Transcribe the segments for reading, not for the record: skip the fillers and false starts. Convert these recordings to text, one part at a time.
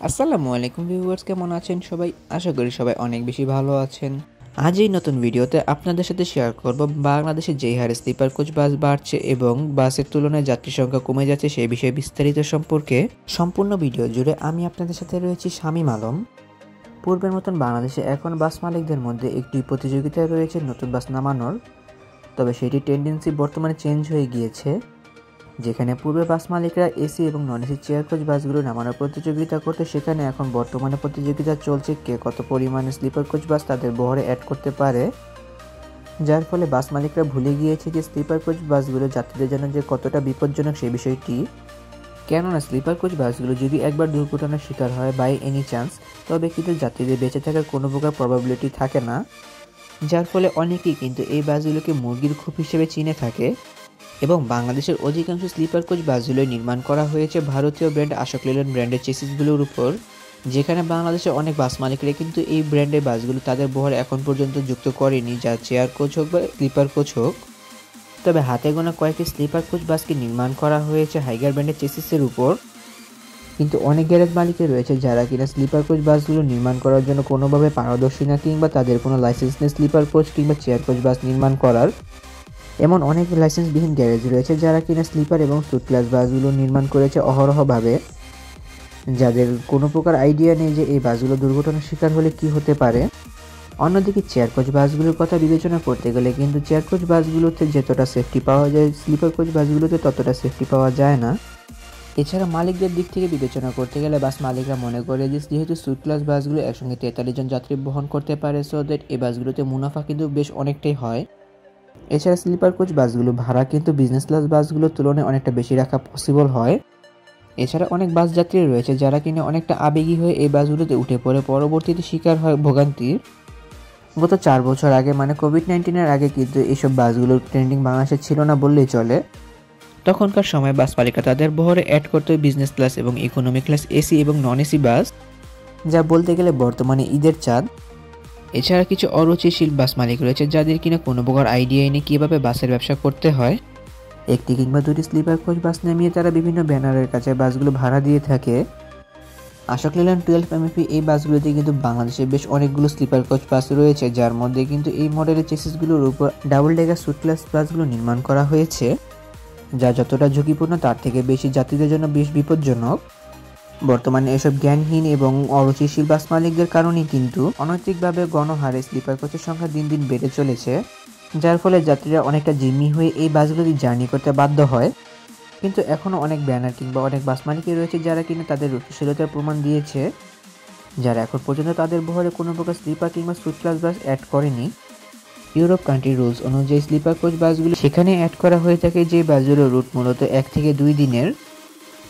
আসসালামু আলাইকুম ভিউয়ার্স, কেমন আছেন সবাই? আশা করি সবাই অনেক বেশি ভালো আছেন। আজ এই নতুন ভিডিওতে আপনাদের সাথে শেয়ার করব বাংলাদেশে যেই হারে স্লিপার কোচ বাস বাড়ছে এবং বাসের তুলনায় যাত্রী সংখ্যা কমে যাচ্ছে সেই বিষয়ে বিস্তারিত সম্পর্কে। সম্পূর্ণ ভিডিও জুড়ে আমি আপনাদের সাথে রয়েছি শামীম আলম। পূর্বের মতন বাংলাদেশে এখন বাস মালিকদের মধ্যে একটি প্রতিযোগিতা রয়েছে নতুন বাস নামানোর, তবে সেটি টেন্ডেন্সি বর্তমানে চেঞ্জ হয়ে গিয়েছে। যেখানে পূর্বে বাস মালিকরা এসি এবং নন এসি চেয়ার কোচ বাসগুলো নামানোর প্রতিযোগিতা করতে, সেখানে এখন বর্তমানে প্রতিযোগিতা চলছে কে কত পরিমাণে স্লিপার কোচ বাস তাদের বহরে অ্যাড করতে পারে, যার ফলে বাস মালিকরা ভুলে গিয়েছে যে স্লিপার কোচ বাসগুলো যাত্রীদের জন্য যে কতটা বিপজ্জনক সেই বিষয়টি। কেননা স্লিপার কোচ বাসগুলো যদি একবার দুর্ঘটনার শিকার হয় বাই এনি চান্স, তবে কিন্তু যাত্রীদের বেঁচে থাকার কোনো প্রকার প্রবাবিলিটি থাকে না, যার ফলে অনেকেই কিন্তু এই বাসগুলোকে মুরগির খোপ হিসেবে চিনে থাকে। এবং বাংলাদেশের অধিকাংশ স্লিপার কোচ বাসগুলো নির্মাণ করা হয়েছে ভারতীয় ব্র্যান্ড আশোক লেল্যান্ড ব্র্যান্ডের চেসিসগুলোর উপর, যেখানে বাংলাদেশের অনেক বাস মালিকরা কিন্তু এই ব্র্যান্ডের বাসগুলো তাদের বহরে এখন পর্যন্ত যুক্ত করেনি, যা চেয়ার কোচ হোক বা স্লিপার কোচ হোক। তবে হাতে গোনা কয়েকটি স্লিপার কোচ বাসকে নির্মাণ করা হয়েছে হাইগার ব্র্যান্ডের চেসিসের উপর। কিন্তু অনেক গ্যারেজ মালিকের রয়েছে যারা কিনা স্লিপার কোচ বাসগুলো নির্মাণ করার জন্য কোনোভাবে পারদর্শী না, কিংবা তাদের কোনো লাইসেন্স নেই স্লিপার কোচ কিংবা চেয়ার কোচ বাস নির্মাণ করার। এমন অনেক লাইসেন্সবিহীন গ্যারেজ রয়েছে যারা কিনা স্লিপার এবং সুট ক্লাস বাসগুলো নির্মাণ করেছে অহরহভাবে, যাদের কোনো প্রকার আইডিয়া নেই যে এই বাসগুলো দুর্ঘটনার শিকার হলে কি হতে পারে। অন্যদিকে চেয়ার কোচ বাসগুলোর কথা বিবেচনা করতে গেলে কিন্তু চেয়ার কোচ বাসগুলোতে যতটা সেফটি পাওয়া যায় স্লিপার কোচ বাসগুলোতে ততটা সেফটি পাওয়া যায় না। এছাড়া মালিকদের দিক থেকে বিবেচনা করতে গেলে বাস মালিকরা মনে করে যে যেহেতু সুট ক্লাস বাসগুলো একসঙ্গে 43 জন যাত্রী বহন করতে পারে, সো দ্যাট এই বাসগুলোতে মুনাফা কিন্তু বেশ অনেকটাই হয়। এছাড়া স্লিপার কোচ বাসগুলো ভাড়া কিন্তু বিজনেস ক্লাস বাসগুলোর তুলনায় অনেকটা বেশি রাখা পসিবল হয়। এছাড়া অনেক বাস যাত্রী রয়েছে যারা কিনা অনেকটা আবেগী হয়ে এই বাসগুলোতে উঠে পড়ে পরবর্তীতে শিকার হয় ভোগান্তির। গত 4 বছর আগে মানে কোভিড-19-এর আগে কিন্তু এইসব বাসগুলোর ট্রেন্ডিং বাংলাদেশে ছিল না বললেই চলে। তখনকার সময় বাস মালিকরা তাদের বহরে অ্যাড করতে বিজনেস ক্লাস এবং ইকোনমি ক্লাস, এসি এবং নন এসি বাস, যা বলতে গেলে বর্তমানে ঈদের চাঁদ। এছাড়া কিছু অরুচিশীল বাস মালিক রয়েছে যাদের কিনা কোনো প্রকার আইডিয়া নেই কীভাবে বাসের ব্যবসা করতে হয়। একটি কিংবা দুটি স্লিপার কোচ বাস নামিয়ে তারা বিভিন্ন ব্যানারের কাছে বাসগুলো ভাড়া দিয়ে থাকে। আশোক লেল্যান্ড 12 MFP এই বাসগুলোতে কিন্তু বাংলাদেশে বেশ অনেকগুলো স্লিপার কোচ বাস রয়েছে, যার মধ্যে কিন্তু এই মডেলের চেসিসগুলোর উপর ডাবল ডেকার সুট ক্লাস বাসগুলো নির্মাণ করা হয়েছে, যা যতটা ঝুঁকিপূর্ণ তার থেকে বেশি যাত্রীদের জন্য বেশ বিপজ্জনক। বর্তমানে এসব জ্ঞানহীন এবং অরুচিশীল বাস মালিকদের কারণেই কিন্তু অনৈতিকভাবে গণহারে স্লিপার কোচের সংখ্যা দিন দিন বেড়ে চলেছে, যার ফলে যাত্রীরা অনেকটা জিম্মি হয়ে এই বাসগুলোতে জার্নি করতে বাধ্য হয়। কিন্তু এখনও অনেক ব্যানার কিংবা অনেক বাস মালিকই রয়েছে যারা কিনা তাদের রুচিশীলতার প্রমাণ দিয়েছে, যারা এখন পর্যন্ত তাদের বহরে কোনো প্রকার স্লিপার কিংবা সুট ক্লাস বাস অ্যাড করেনি। ইউরোপ কান্ট্রি রুলস অনুযায়ী স্লিপার কোচ বাসগুলো সেখানে অ্যাড করা হয়ে থাকে যে বাসগুলোর রুট মূলত 1 থেকে 2 দিনের।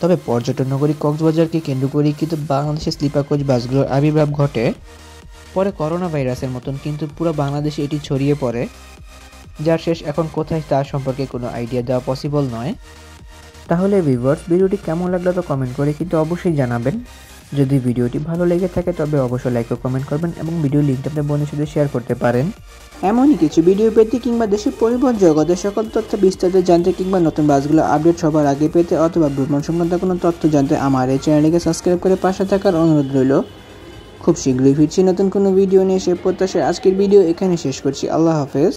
তবে পর্যটন নগরী কক্সবাজারকে কেন্দ্র করে কিন্তু বাংলাদেশের স্লিপার কোচ বাসগুলোর আবির্ভাব ঘটে। পরে করোনা ভাইরাসের মতন কিন্তু পুরো বাংলাদেশে এটি ছড়িয়ে পড়ে, যার শেষ এখন কোথায় তার সম্পর্কে কোনো আইডিয়া দেওয়া পসিবল নয়। তাহলে ভিউয়ার্স, ভিডিওটি কেমন লাগলো তো কমেন্ট করে কিন্তু অবশ্যই জানাবেন। যদি ভিডিওটি ভালো লেগে থাকে তবে অবশ্যই লাইক ও কমেন্ট করবেন এবং ভিডিও লিঙ্কটা আপনার বন্ধুদের সাথে শেয়ার করতে পারেন। এমনই কিছু ভিডিও পেতে কিংবা দেশের পরিবহন জগতের সকল তথ্য বিস্তারিত জানতে কিংবা নতুন বাসগুলো আপডেট সবার আগে পেতে অথবা ভ্রমণ সংক্রান্ত কোনো তথ্য জানতে আমার এই চ্যানেলটিকে সাবস্ক্রাইব করে পাশে থাকার অনুরোধ রইল। খুব শীঘ্রই ফিরছি নতুন কোনো ভিডিও নিয়ে, সে প্রত্যাশায় আজকের ভিডিও এখানে শেষ করছি। আল্লাহ হাফেজ।